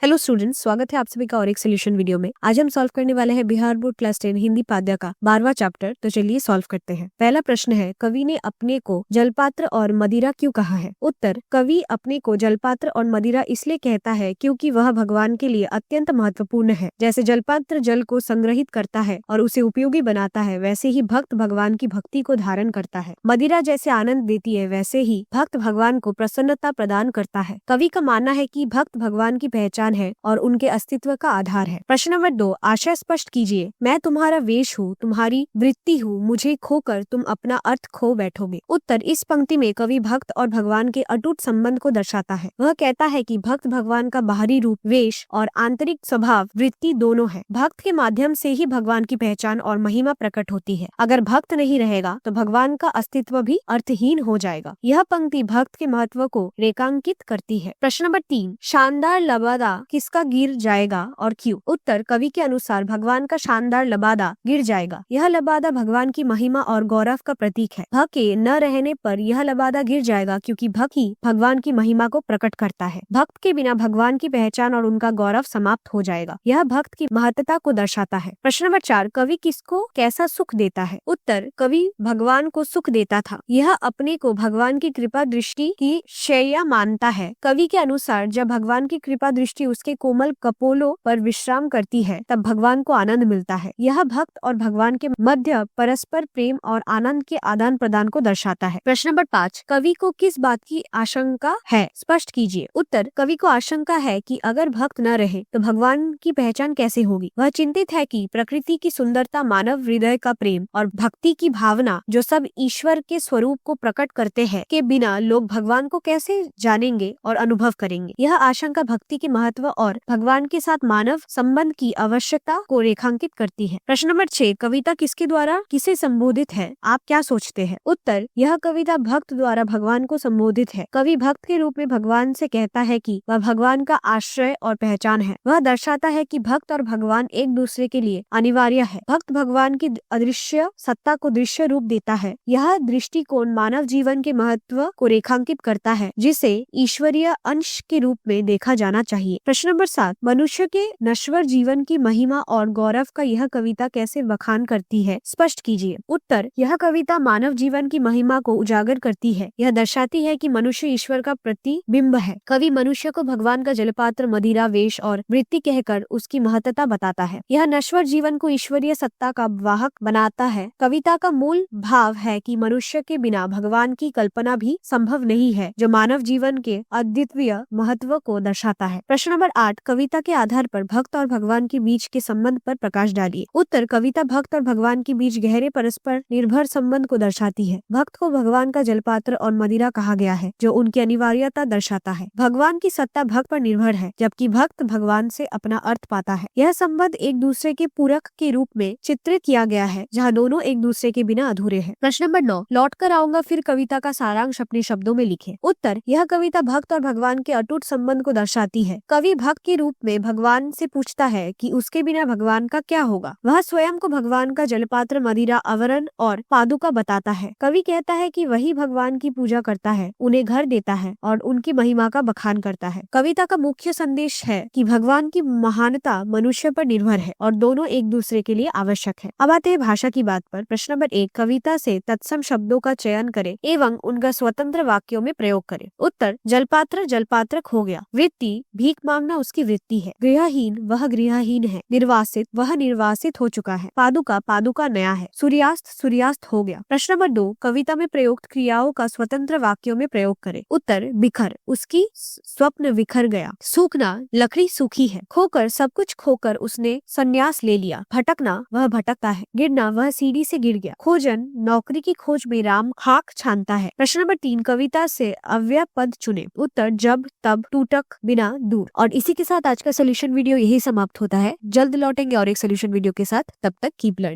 Hello students, स्वागत है आप सभी का और एक सोल्यूशन वीडियो में। आज हम सॉल्व करने वाले हैं बिहार बोर्ड क्लास 10 हिंदी पाद्य का 12वां चैप्टर। तो चलिए सॉल्व करते हैं। पहला प्रश्न है, कवि ने अपने को जलपात्र और मदिरा क्यों कहा है? उत्तर, कवि अपने को जलपात्र और मदिरा इसलिए कहता है क्योंकि वह भगवान के लिए अत्यंत महत्वपूर्ण है। जैसे जलपात्र जल को संग्रहित करता है और उसे उपयोगी बनाता है, वैसे ही भक्त भगवान की भक्ति को धारण करता है। मदिरा जैसे आनंद देती है, वैसे ही भक्त भगवान को प्रसन्नता प्रदान करता है। कवि का मानना है कि भक्त भगवान की पहचान है और उनके अस्तित्व का आधार है। प्रश्न नंबर 2, आशय स्पष्ट कीजिए। मैं तुम्हारा वेश हूँ, तुम्हारी वृत्ति हूँ, मुझे खोकर तुम अपना अर्थ खो बैठोगे। उत्तर, इस पंक्ति में कवि भक्त और भगवान के अटूट संबंध को दर्शाता है। वह कहता है कि भक्त भगवान का बाहरी रूप वेश और आंतरिक स्वभाव वृत्ति दोनों है। भक्त के माध्यम से ही भगवान की पहचान और महिमा प्रकट होती है। अगर भक्त नहीं रहेगा तो भगवान का अस्तित्व भी अर्थहीन हो जाएगा। यह पंक्ति भक्त के महत्व को रेखांकित करती है। प्रश्न नंबर 3, शानदार लबादा किसका गिर जाएगा और क्यों? उत्तर, कवि के अनुसार भगवान का शानदार लबादा गिर जाएगा। यह लबादा भगवान की महिमा और गौरव का प्रतीक है। भक्त के न रहने पर यह लबादा गिर जाएगा क्योंकि भक्त ही भगवान की महिमा को प्रकट करता है। भक्त के बिना भगवान की पहचान और उनका गौरव समाप्त हो जाएगा। यह भक्त की महत्ता को दर्शाता है। प्रश्न नंबर 4, कवि किसको कैसा सुख देता है? उत्तर, कवि भगवान को सुख देता था। यह अपने को भगवान की कृपा दृष्टि की शैया मानता है। कवि के अनुसार जब भगवान की कृपा दृष्टि उसके कोमल कपोलों पर विश्राम करती है, तब भगवान को आनंद मिलता है। यह भक्त और भगवान के मध्य परस्पर प्रेम और आनंद के आदान प्रदान को दर्शाता है। प्रश्न नंबर 5, कवि को किस बात की आशंका है? स्पष्ट कीजिए। उत्तर, कवि को आशंका है कि अगर भक्त न रहे तो भगवान की पहचान कैसे होगी। वह चिंतित है कि प्रकृति की सुंदरता, मानव हृदय का प्रेम और भक्ति की भावना जो सब ईश्वर के स्वरूप को प्रकट करते हैं, के बिना लोग भगवान को कैसे जानेंगे और अनुभव करेंगे। यह आशंका भक्ति के महत्व और भगवान के साथ मानव संबंध की आवश्यकता को रेखांकित करती है। प्रश्न नंबर 6, कविता किसके द्वारा किसे संबोधित है? आप क्या सोचते हैं? उत्तर, यह कविता भक्त द्वारा भगवान को संबोधित है। कवि भक्त के रूप में भगवान से कहता है कि वह भगवान का आश्रय और पहचान है। वह दर्शाता है कि भक्त और भगवान एक दूसरे के लिए अनिवार्य है। भक्त भगवान की अदृश्य सत्ता को दृश्य रूप देता है। यह दृष्टिकोण मानव जीवन के महत्व को रेखांकित करता है, जिसे ईश्वरीय अंश के रूप में देखा जाना चाहिए। प्रश्न नंबर 7, मनुष्य के नश्वर जीवन की महिमा और गौरव का यह कविता कैसे बखान करती है? स्पष्ट कीजिए। उत्तर, यह कविता मानव जीवन की महिमा को उजागर करती है। यह दर्शाती है कि मनुष्य ईश्वर का प्रतिबिंब है। कवि मनुष्य को भगवान का जलपात्र, मदिरा, वेश और वृत्ति कहकर उसकी महत्ता बताता है। यह नश्वर जीवन को ईश्वरीय सत्ता का वाहक बनाता है। कविता का मूल भाव है कि मनुष्य के बिना भगवान की कल्पना भी संभव नहीं है, जो मानव जीवन के अद्वितीय महत्व को दर्शाता है। प्रश्न नंबर 8, कविता के आधार पर भक्त और भगवान के बीच के संबंध पर प्रकाश डालिए। उत्तर, कविता भक्त और भगवान के बीच गहरे परस्पर निर्भर संबंध को दर्शाती है। भक्त को भगवान का जलपात्र और मदिरा कहा गया है, जो उनकी अनिवार्यता दर्शाता है। भगवान की सत्ता भक्त पर निर्भर है, जबकि भक्त भगवान से अपना अर्थ पाता है। यह संबंध एक दूसरे के पूरक के रूप में चित्रित किया गया है, जहाँ दोनों एक दूसरे के बिना अधूरे हैं। प्रश्न नंबर 9, लौट कर आऊंगा फिर कविता का सारांश अपने शब्दों में लिखे। उत्तर, यह कविता भक्त और भगवान के अटूट संबंध को दर्शाती है। कवि भक्त के रूप में भगवान से पूछता है कि उसके बिना भगवान का क्या होगा। वह स्वयं को भगवान का जलपात्र, मदिरा, आवरण और पादुका बताता है। कवि कहता है कि वही भगवान की पूजा करता है, उन्हें घर देता है और उनकी महिमा का बखान करता है। कविता का मुख्य संदेश है कि भगवान की महानता मनुष्य पर निर्भर है और दोनों एक दूसरे के लिए आवश्यक है। अब आते हैं भाषा की बात पर। प्रश्न नंबर 1, कविता से तत्सम शब्दों का चयन करें एवं उनका स्वतंत्र वाक्यों में प्रयोग करें। उत्तर, जलपात्र जलपात्रक हो गया। वृत्ति, भीख मांगना उसकी वृत्ति है। गृहहीन, वह गृहहीन है। निर्वासित, वह निर्वासित हो चुका है। पादुका, पादुका नया है। सूर्यास्त, सूर्यास्त हो गया। प्रश्न नंबर 2, कविता में प्रयुक्त क्रियाओं का स्वतंत्र वाक्यों में प्रयोग करें। उत्तर, बिखर, उसकी स्वप्न बिखर गया। सूखना, लकड़ी सूखी है। खोकर, सब कुछ खोकर उसने संन्यास ले लिया। भटकना, वह भटकता है। गिरना, वह सीढ़ी से गिर गया। खोजन, नौकरी की खोज में राम खाक छानता है। प्रश्न नंबर 3, कविता से अव्यय पद चुने। उत्तर, जब, तब, टूटक, बिना, दूर। और इसी के साथ आज का सोल्यूशन वीडियो यही समाप्त होता है। जल्द लौटेंगे और एक सोल्यूशन वीडियो के साथ। तब तक कीप लर्निंग।